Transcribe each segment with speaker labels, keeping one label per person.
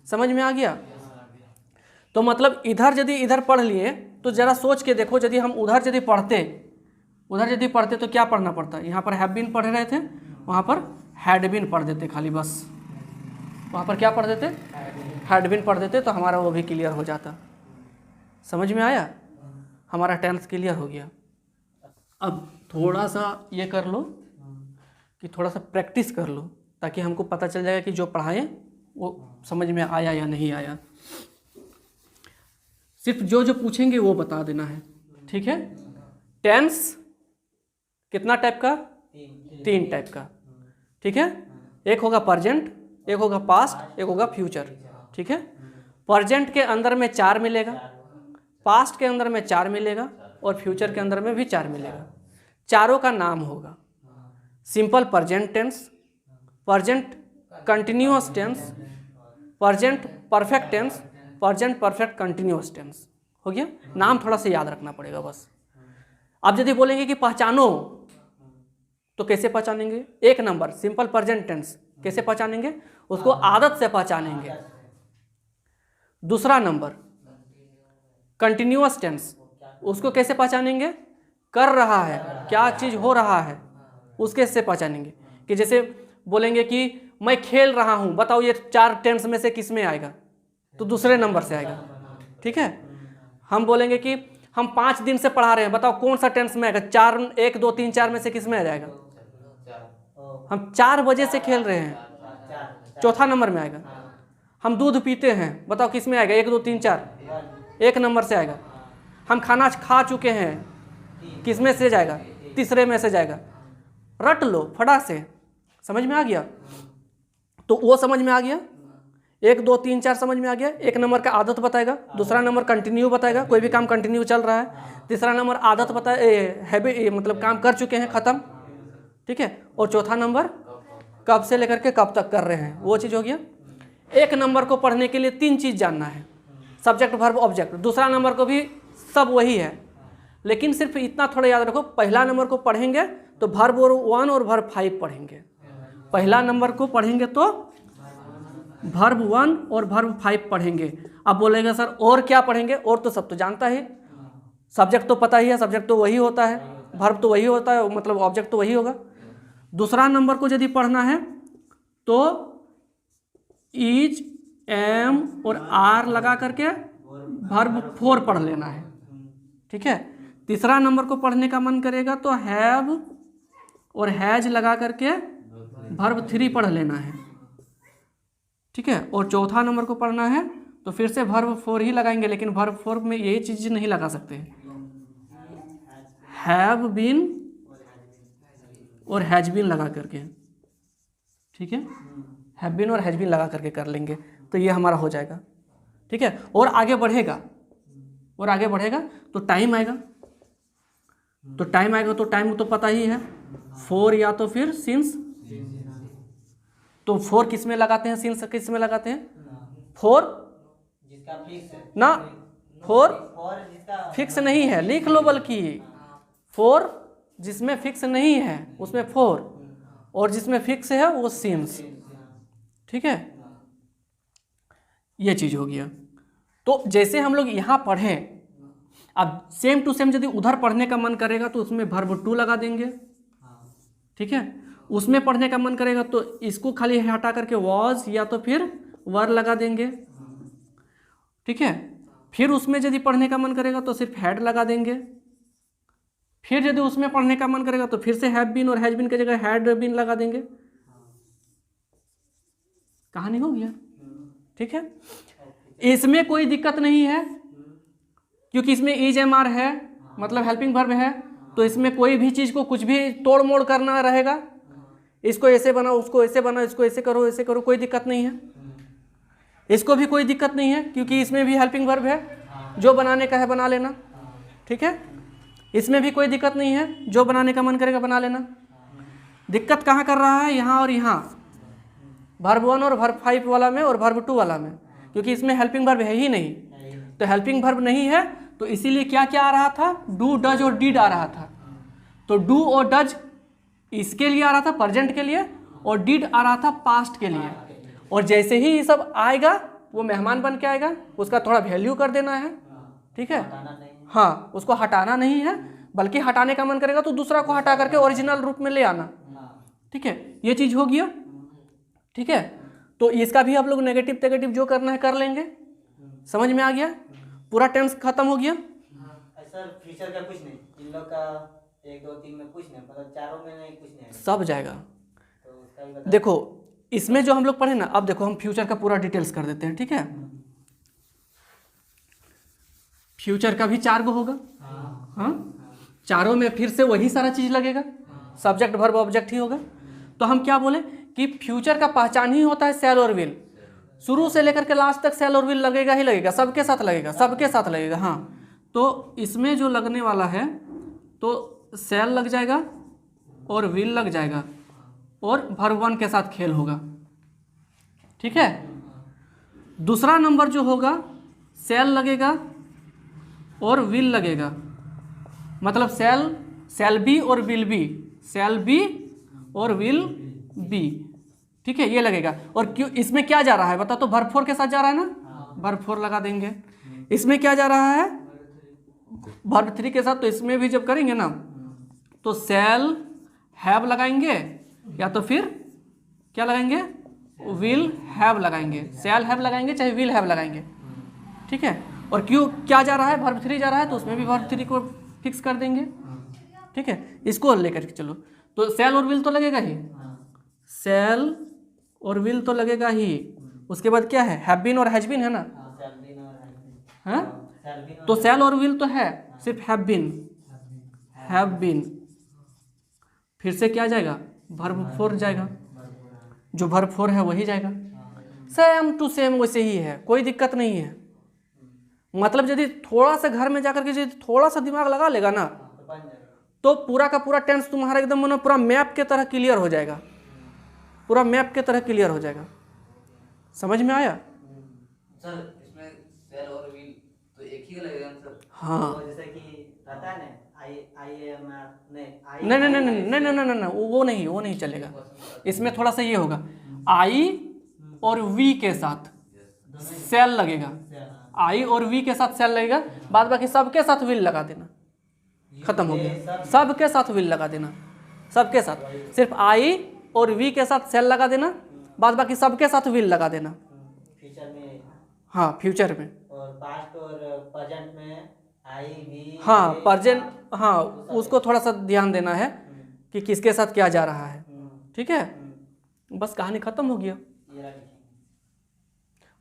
Speaker 1: समझ में आ गया? तो मतलब इधर यदि इधर पढ़ लिए तो ज़रा सोच के देखो, यदि हम उधर यदि पढ़ते तो क्या पढ़ना पड़ता? यहाँ पर हैव बीन पढ़ रहे थे, वहाँ पर हैड बीन पढ़ देते खाली बस। वहाँ पर क्या पढ़ देते? हैड बीन पढ़ देते, तो हमारा वो भी क्लियर हो जाता। समझ में आया? हमारा टेंस क्लियर हो गया। अब थोड़ा सा ये कर लो कि थोड़ा सा प्रैक्टिस कर लो, ताकि हमको पता चल जाएगा कि जो पढ़ाएं वो समझ में आया या नहीं आया। सिर्फ जो जो पूछेंगे वो बता देना है, ठीक है? टेंस कितना टाइप का? 3 टाइप का, ठीक है? एक होगा प्रेजेंट, एक होगा पास्ट, एक होगा फ्यूचर, ठीक है? प्रेजेंट के अंदर में 4 मिलेगा, पास्ट के अंदर में 4 मिलेगा, और फ्यूचर के अंदर में भी 4 मिलेगा। चारों का नाम होगा simple present tense, present continuous tense, present perfect tense, present perfect continuous tense. हो गया? नाम थोड़ा सा याद रखना पड़ेगा बस। अब यदि बोलेंगे कि पहचानो, तो कैसे पहचानेंगे? 1 नंबर सिंपल प्रेजेंट टेंस कैसे पहचानेंगे? उसको आदत से पहचानेंगे। दूसरा नंबर कंटिन्यूअस टेंस, उसको कैसे पहचानेंगे? कर रहा है, क्या चीज़ हो रहा है, उसके से पहचानेंगे। कि जैसे बोलेंगे कि मैं खेल रहा हूँ, बताओ ये 4 टेंस में से किस में आएगा? तो दूसरे नंबर से आएगा, ठीक है? हम बोलेंगे कि हम 5 दिन से पढ़ा रहे हैं, बताओ कौन सा टेंस में आएगा? 4, 1, 2, 3, 4 में से किस में आ जाएगा? हम 4 बजे से खेल रहे हैं, चौथा नंबर में आएगा। हम दूध पीते हैं, बताओ किस में आएगा? 1, 2, 3, 4, 1 नंबर से आएगा। हम खाना खा चुके हैं, किस में से जाएगा? तीसरे में से जाएगा। रट लो फटाक से, समझ में आ गया? तो वो समझ में आ गया, 1, 2, 3, 4 समझ में आ गया। 1 नंबर का आदत बताएगा, दूसरा नंबर कंटिन्यू बताएगा, कोई भी काम कंटिन्यू चल रहा है। तीसरा नंबर आदत हैबिट, मतलब काम कर चुके हैं, खत्म, ठीक है? और चौथा नंबर कब से लेकर के कब तक कर रहे हैं, वो चीज़ हो गया। 1 नंबर को पढ़ने के लिए 3 चीज़ जानना है, सब्जेक्ट वर्ब ऑब्जेक्ट। दूसरा नंबर को भी सब वही है, लेकिन सिर्फ इतना थोड़ा याद रखो, पहला नंबर को पढ़ेंगे तो वर्ब 1 और वर्ब 5 पढ़ेंगे। पहला नंबर को पढ़ेंगे तो वर्ब 1 और वर्ब 5 पढ़ेंगे। अब बोलेगा सर और क्या पढ़ेंगे? और तो सब तो जानता है, सब्जेक्ट तो पता ही है, सब्जेक्ट तो वही होता है, वर्ब तो वही होता है, मतलब ऑब्जेक्ट तो वही होगा। दूसरा नंबर को यदि पढ़ना है तो इज, एम और आर लगा करके वर्ब 4 पढ़ लेना है, ठीक है? तीसरा नंबर को पढ़ने का मन करेगा तो हैव और हैज लगा करके वर्ब 3 पढ़ लेना है, ठीक है? और चौथा नंबर को पढ़ना है तो फिर से वर्ब 4 ही लगाएंगे, लेकिन वर्ब 4 में यही चीज़ नहीं लगा सकते, हैव बीन और हैज बीन लगा करके, ठीक है? हैव बीन और हैज बीन लगा करके कर लेंगे तो ये हमारा हो जाएगा, ठीक है? और आगे बढ़ेगा तो टाइम आएगा, तो टाइम तो पता ही है, 4 या तो फिर सिंस। तो 4 किस में लगाते हैं, सिंस किस में लगाते हैं? 4 ना, 4 फिक्स नहीं है, लिख लो, बल्कि 4 जिसमें फिक्स नहीं है उसमें 4, और जिसमें फिक्स है वो सिंस, ठीक है? ये चीज़ हो गया। तो जैसे हम लोग यहाँ पढ़ें, अब सेम टू सेम यदि उधर पढ़ने का मन करेगा तो उसमें वर्ब 2 लगा देंगे, ठीक है? उसमें पढ़ने का मन करेगा तो इसको खाली हटा करके वॉज या तो फिर वर लगा देंगे, ठीक है? फिर उसमें यदि पढ़ने का मन करेगा तो सिर्फ हैड लगा देंगे। फिर यदि उसमें पढ़ने का मन करेगा तो फिर से हैव बीन और हैज बीन की जगह हैड बीन लगा देंगे। कहानी हो गया, ठीक है? इसमें कोई दिक्कत नहीं है, क्योंकि इसमें इज एम आर है, मतलब हेल्पिंग वर्ब है, तो इसमें कोई भी चीज़ को कुछ भी तोड़ मोड़ करना रहेगा, इसको ऐसे बनाओ, उसको ऐसे बनाओ, इसको ऐसे करो, कोई दिक्कत नहीं है। इसको भी कोई दिक्कत नहीं है, क्योंकि इसमें भी हेल्पिंग वर्ब है, जो बनाने का है बना लेना, ठीक है? इसमें भी कोई दिक्कत नहीं है, जो बनाने का मन करेगा बना लेना। दिक्कत कहाँ कर रहा है? यहाँ और यहाँ, वर्ब 1 और वर्ब 5 वाला में और वर्ब 2 वाला में, क्योंकि इसमें हेल्पिंग वर्ब है ही नहीं। तो हेल्पिंग वर्ब नहीं है तो इसीलिए क्या क्या आ रहा था? डू, डज और डिड आ रहा था। तो डू और डज इसके लिए आ रहा था, प्रेजेंट के लिए, और डिड आ रहा था पास्ट के लिए। और जैसे ही ये सब आएगा वो मेहमान बन के आएगा, उसका थोड़ा वैल्यू कर देना है, ठीक है।
Speaker 2: हटाना नहीं है।
Speaker 1: हाँ, उसको हटाना नहीं है, बल्कि हटाने का मन करेगा तो दूसरा को हटा करके ओरिजिनल रूप में ले आना,
Speaker 2: हाँ।
Speaker 1: ठीक है। ये चीज़ हो गया, ठीक है। तो इसका भी आप लोग नेगेटिव नेगेटिव जो करना है कर लेंगे। समझ में आ गया? पूरा टेंस खत्म हो गया।
Speaker 2: सर फ्यूचर का कुछ नहीं, इन लोग का 1 2 3 में कुछ नहीं, मतलब चारों में नहीं, कुछ नहीं है।
Speaker 1: सब जाएगा।
Speaker 2: तो उसका भी बता।
Speaker 1: देखो इसमें जो हम लोग पढ़े ना, अब देखो हम फ्यूचर का पूरा डिटेल्स कर देते हैं, ठीक है। फ्यूचर का भी 4 गो होगा, हाँ। चारों में फिर से वही सारा चीज लगेगा, सब्जेक्ट वर्ब ऑब्जेक्ट ही होगा। तो हम क्या बोले कि फ्यूचर का पहचान ही होता है शैल और विल। शुरू से लेकर के लास्ट तक शैल और विल लगेगा ही लगेगा, सबके साथ लगेगा, सबके साथ लगेगा, हाँ। तो इसमें जो लगने वाला है तो शैल लग जाएगा और विल लग जाएगा और वर्ब 1 के साथ खेल होगा, ठीक है। दूसरा नंबर जो होगा शैल लगेगा और विल लगेगा, मतलब शैल बी और विल बी, शैल बी और विल बी, ठीक है, ये लगेगा। और क्यों इसमें क्या जा रहा है बता, तो वर्ब 4 के साथ जा रहा है ना, वर्ब 4 लगा देंगे। इसमें क्या जा रहा है वर्ब 3 के साथ, तो इसमें भी जब करेंगे ना तो शैल हैव लगाएंगे या तो फिर क्या लगाएंगे, विल हैव लगाएंगे, शैल हैव लगाएंगे चाहे विल हैव लगाएंगे, ठीक है। और क्यों क्या जा रहा है वर्ब 3 जा रहा है, तो उसमें भी वर्ब 3 को फिक्स कर देंगे, ठीक है। इसको लेकर के चलो, तो शैल और विल तो लगेगा ही, शैल और विल तो लगेगा ही। उसके बाद क्या है, हैव बीन और हैज बीन है ना, हाँ। तो शैल और विल तो है, सिर्फ हैव बीन, फिर से क्या जाएगा वर्ब 4 जाएगा, जो वर्ब 4 है वही जाएगा। सेम टू सेम वैसे ही है, कोई दिक्कत नहीं है। मतलब यदि थोड़ा सा घर में जाकर के यदि थोड़ा सा दिमाग लगा लेगा ना, तो पूरा का पूरा टेंस तुम्हारा एकदम ना पूरा मैप के तरह क्लियर हो जाएगा, पूरा मैप के तरह क्लियर हो जाएगा। समझ में आया?
Speaker 3: सर इसमें सेल और विल तो एक ही लगेगा सर।
Speaker 1: हाँ,
Speaker 2: तो जैसे कि रहता है ना आई एम नहीं,
Speaker 1: नहीं नहीं नहीं नहीं नहीं नहीं नहीं नहीं, वो नहीं चलेगा। इसमें थोड़ा सा ये होगा, आई और वी के साथ सेल लगेगा, आई और वी के साथ सेल लगेगा, बाद बाकी सबके साथ विल लगा देना, खत्म हो गया। सबके साथ विल लगा देना, सबके साथ, सिर्फ आई और वी के साथ सेल लगा देना, बाद बाकी सबके साथ विल लगा देना।
Speaker 2: फ्यूचर में,
Speaker 1: हाँ फ्यूचर में,
Speaker 2: और पास्ट और प्रेजेंट में आई वी,
Speaker 1: हाँ प्रेजेंट, हाँ उसको थोड़ा सा ध्यान देना है कि किसके साथ क्या जा रहा है, ठीक है। बस कहानी खत्म हो गया।
Speaker 2: ये रहा लिखेंगे।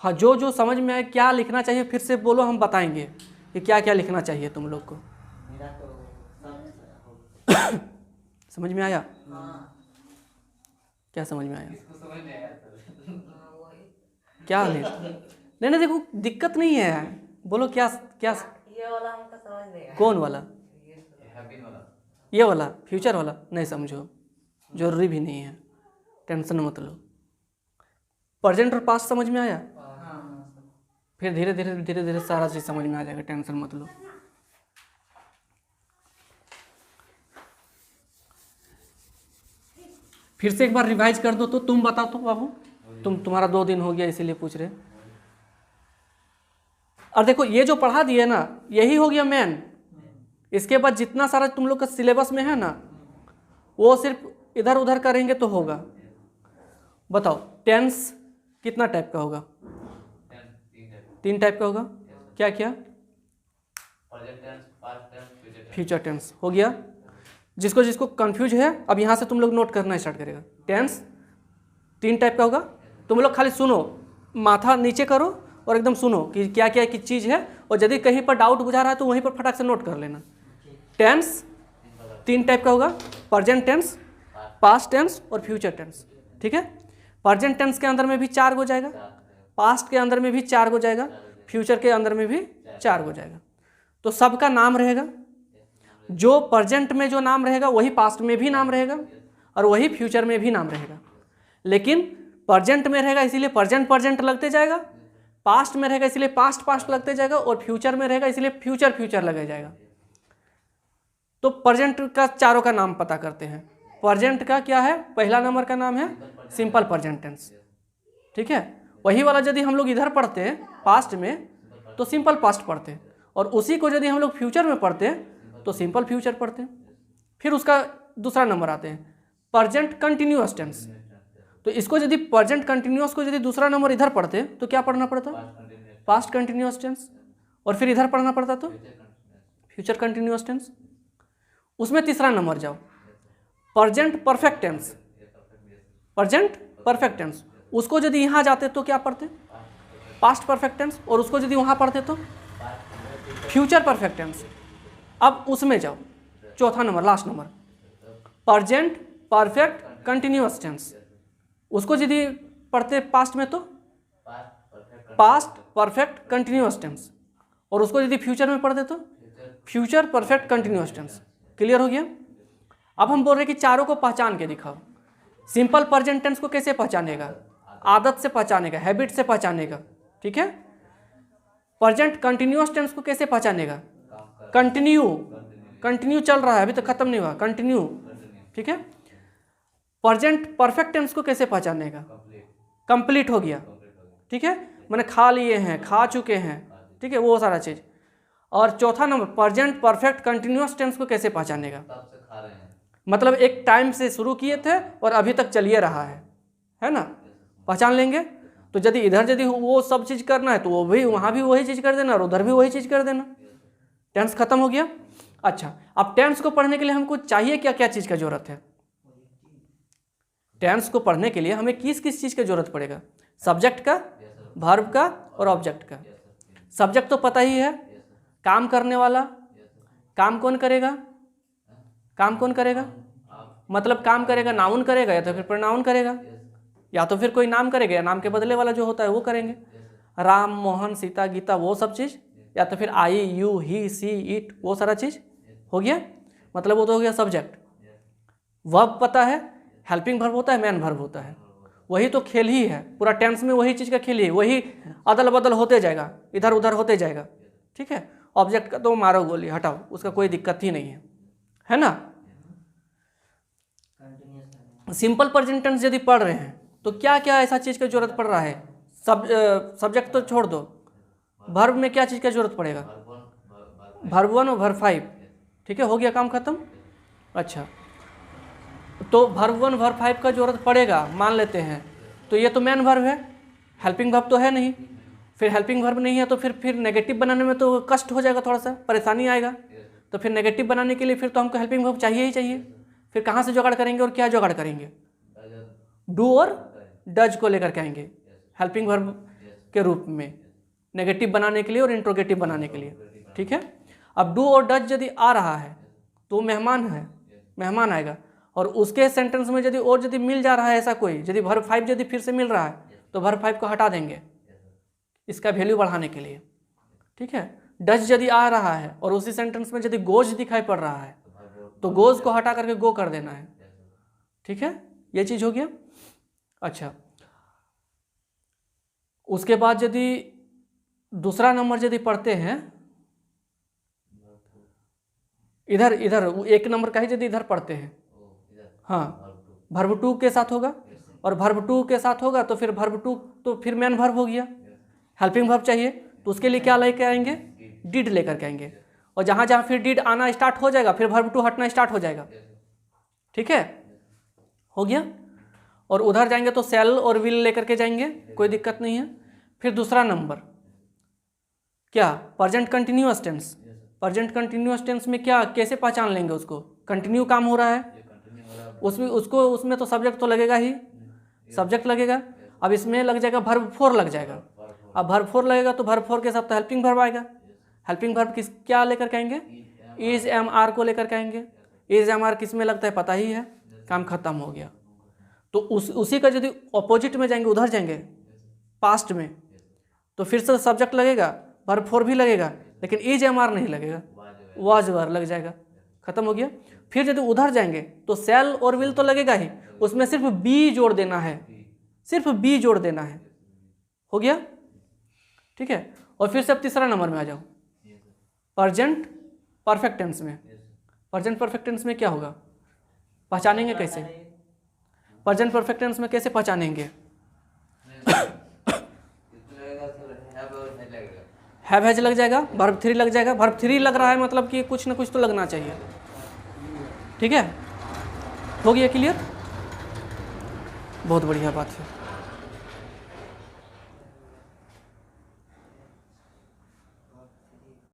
Speaker 1: हाँ, जो जो समझ में आए क्या लिखना चाहिए फिर से बोलो, हम बताएंगे कि क्या क्या लिखना चाहिए तुम लोग को।
Speaker 2: मेरा तो सब
Speaker 1: समझ में आया?
Speaker 3: हाँ
Speaker 1: क्या समझ में आया?
Speaker 3: इसको समझ नहीं आया सर।
Speaker 1: क्या नहीं नहीं, देखो दिक्कत नहीं है, बोलो क्या क्या।
Speaker 4: ये वाला हमको समझ नहीं आया।
Speaker 1: कौन वाला?
Speaker 3: हैप्पी वाला।
Speaker 1: ये वाला फ्यूचर वाला नहीं समझो, जरूरी भी नहीं है, टेंशन मत लो। प्रेजेंट और पास्ट समझ में आया, फिर धीरे धीरे धीरे धीरे सारा चीज समझ में आ जाएगा, टेंशन मत लो। फिर से एक बार रिवाइज कर दो, तो तुम बताओ तो बाबू, तुम्हारा 2 दिन हो गया इसीलिए पूछ रहे। और देखो ये जो पढ़ा दिए ना यही हो गया मेन। इसके बाद जितना सारा तुम लोग का सिलेबस में है ना वो सिर्फ इधर उधर करेंगे तो होगा। बताओ टेंस कितना टाइप का होगा? 3 टाइप का होगा। क्या क्या?
Speaker 3: Present tense, past tense, future tense.
Speaker 1: Future tense हो गया। जिसको जिसको कंफ्यूज है अब यहाँ से तुम लोग नोट करना स्टार्ट करेगा। टेंस 3 टाइप का होगा। तुम लोग खाली सुनो, माथा नीचे करो और एकदम सुनो कि क्या क्या की चीज़ है, और यदि कहीं पर डाउट बुझा रहा है तो वहीं पर फटाक से नोट कर लेना। टेंस 3 टाइप का होगा, प्रेजेंट टेंस, पास्ट टेंस और फ्यूचर टेंस। ठीक है, प्रेजेंट टेंस के अंदर में भी 4 हो जाएगा, पास्ट के अंदर में भी 4 हो जाएगा, फ्यूचर के अंदर में भी 4 हो जाएगा। तो सबका नाम रहेगा, जो प्रेजेंट में जो नाम रहेगा वही पास्ट में भी नाम रहेगा और वही फ्यूचर में भी नाम रहेगा। लेकिन प्रेजेंट में रहेगा इसीलिए प्रेजेंट प्रेजेंट लगते जाएगा, पास्ट में रहेगा इसलिए पास्ट पास्ट लगते जाएगा, और फ्यूचर में रहेगा इसलिए फ्यूचर फ्यूचर लगे जाएगा। तो प्रेजेंट का चारों का नाम पता करते हैं। प्रेजेंट का क्या है? पहला नंबर का नाम है सिंपल प्रेजेंट टेंस। ठीक है, वही वाला यदि हम लोग इधर पढ़ते हैं पास्ट में तो सिंपल पास्ट पढ़ते हैं, और उसी को यदि हम लोग फ्यूचर में पढ़ते हैं तो सिंपल फ्यूचर पढ़ते हैं। फिर उसका दूसरा नंबर आते हैं प्रेजेंट कंटिन्यूअस टेंस। तो इसको यदि प्रेजेंट कंटिन्यूअस को यदि दूसरा नंबर इधर पढ़ते हैं तो क्या पढ़ना पड़ता? Past continuous tense. और फिर इधर पढ़ना पड़ता तो फ्यूचर कंटिन्यूअस टेंस। उसमें तीसरा नंबर जाओ present perfect tense. Present perfect tense उसको यदि यहाँ जाते तो क्या पढ़ते? Past perfect tense. और उसको यदि वहाँ पढ़ते तो फ्यूचर परफेक्ट टेंस। अब उसमें जाओ चौथा number, last number present perfect continuous tense. उसको यदि पढ़ते पास्ट में तो पास्ट परफेक्ट कंटिन्यूअस टेंस, और उसको यदि फ्यूचर में पढ़ते तो future perfect continuous tense. Clear हो गया? अब हम बोल रहे हैं कि चारों को पहचान के दिखाओ। सिंपल प्रेजेंट टेंस को कैसे पहचानेगा? आदत से पहचानेगा, हैबिट से पहचानेगा। ठीक है। प्रेजेंट कंटिन्यूअस टेंस को कैसे पहचानेगा? कंटिन्यू चल रहा है, अभी तक खत्म नहीं हुआ, कंटिन्यू। ठीक है। प्रेजेंट परफेक्ट टेंस को कैसे पहचानेगा? कंप्लीट हो गया। ठीक है, मैंने खा लिए हैं, खा चुके हैं। ठीक है, वो सारा चीज़। और चौथा number present perfect continuous tense को कैसे पहचानेगा? मतलब एक टाइम से शुरू किए थे और अभी तक चलिए रहा है ना? पहचान लेंगे। तो यदि इधर यदि वो सब चीज़ करना है तो वो भी वहाँ भी वही चीज़ कर देना और उधर भी वही चीज़ कर देना। टेंस खत्म हो गया। अच्छा, अब टेंस को पढ़ने के लिए हमको चाहिए क्या क्या चीज़ का जरूरत है? टेंस को पढ़ने के लिए हमें किस किस चीज़ का जरूरत पड़ेगा? सब्जेक्ट का, वर्ब का और ऑब्जेक्ट का। सब्जेक्ट तो पता ही है, काम करने वाला। काम कौन करेगा? काम कौन करेगा? मतलब काम करेगा, नाउन करेगा या तो फिर प्रोनाउन करेगा, या तो फिर कोई नाम करेगा या नाम के बदले वाला जो होता है वो करेंगे। राम, मोहन, सीता, गीता, वो सब चीज़, या तो फिर आई, यू, ही, सी, इट, वो सारा चीज़ हो गया। मतलब वो तो हो गया सब्जेक्ट। वर्ब पता है, हेल्पिंग वर्ब होता है, मेन वर्ब होता है। वही तो खेल ही है, पूरा टेंस में वही चीज़ का खेल ही है, वही अदल बदल होते जाएगा, इधर उधर होते जाएगा। ठीक है। ऑब्जेक्ट का तो मारो गोली, हटाओ, उसका कोई दिक्कत ही नहीं है ना? सिंपल प्रेजेंट टेंस यदि पढ़ रहे हैं तो क्या क्या ऐसा चीज़ की जरूरत पड़ रहा है? सब्जेक्ट तो छोड़ दो, वर्ब में क्या चीज़ का जरूरत पड़ेगा? वर्ब 1 और वर्ब 5। ठीक है, हो गया, काम खत्म। अच्छा, तो वर्ब 1 वर्ब 5 का जरूरत पड़ेगा मान लेते हैं, तो ये तो मेन वर्ब है, हेल्पिंग वर्ब तो है नहीं। फिर हेल्पिंग वर्ब नहीं है तो फिर नेगेटिव बनाने में तो कष्ट हो जाएगा, थोड़ा सा परेशानी आएगा। तो फिर नेगेटिव बनाने के लिए फिर तो हमको हेल्पिंग वर्ब चाहिए ही चाहिए। फिर कहाँ से जुगाड़ करेंगे और क्या जुगाड़ करेंगे? डू और डज को लेकर के आएंगे हेल्पिंग वर्ब के रूप में, नेगेटिव बनाने के लिए और इंट्रोगेटिव बनाने के लिए। ठीक है। अब डू और डज यदि आ रहा है तो मेहमान है, मेहमान आएगा, और उसके सेंटेंस में यदि और यदि मिल जा रहा है ऐसा कोई, यदि वर्ब 5 यदि फिर से मिल रहा है तो वर्ब 5 को हटा देंगे इसका वैल्यू बढ़ाने के लिए। ठीक है। डज यदि आ रहा है और उसी सेंटेंस में यदि गोज दिखाई पड़ रहा है तो गोज को हटा करके गो कर देना है। ठीक है, ये चीज़ हो गया। अच्छा, उसके बाद यदि दूसरा नंबर यदि पढ़ते हैं, इधर एक नंबर का ही यदि इधर पढ़ते हैं, हाँ, वर्ब 2 के साथ होगा, और वर्ब 2 के साथ होगा तो फिर वर्ब 2 तो फिर मेन वर्ब हो गया। हेल्पिंग वर्ब चाहिए तो उसके लिए क्या लेकर आएंगे? डिड लेकर के आएंगे, और जहाँ जहाँ फिर डिड आना स्टार्ट हो जाएगा फिर वर्ब 2 हटना स्टार्ट हो जाएगा। ठीक है, हो गया। और उधर जाएंगे तो सेल और विल लेकर के जाएंगे, कोई दिक्कत नहीं है। फिर दूसरा नंबर क्या? Present continuous tense. Present continuous tense में क्या, कैसे पहचान लेंगे उसको? कंटिन्यू काम हो रहा है उसमें तो सब्जेक्ट तो लगेगा ही, सब्जेक्ट लगेगा। अब इसमें लग जाएगा वर्ब 4 लग जाएगा। अब वर्ब 4 लगेगा तो वर्ब 4 के साथ तो हेल्पिंग वर्ब आएगा। हेल्पिंग वर्ब किस क्या लेकर के आएंगे? इज एम आर को लेकर के आएंगे। इज एम आर किस में लगता है पता ही है, काम खत्म हो गया। तो उसी का यदि ऑपोजिट में जाएंगे, उधर जाएंगे पास्ट में, तो फिर से सब्जेक्ट लगेगा, वर्ब 4 भी लगेगा, लेकिन इज एम आर नहीं लगेगा, वाज वर लग जाएगा, खत्म हो गया। फिर यदि उधर जाएंगे तो सेल और विल तो लगेगा ही, उसमें सिर्फ बी जोड़ देना है, सिर्फ बी जोड़ देना है, हो गया। ठीक है। और फिर से अब तीसरा नंबर में आ जाओ, प्रेजेंट परफेक्ट टेंस में। प्रेजेंट परफेक्ट टेंस में क्या होगा? पहचानेंगे कैसे? प्रेजेंट परफेक्ट टेंस में कैसे पहचानेंगे? हैव हैज लग जाएगा, वर्ब 3 लग जाएगा। वर्ब 3 लग रहा है मतलब कि कुछ ना कुछ तो लगना चाहिए। ठीक है, हो गया क्लियर? बहुत बढ़िया बात है।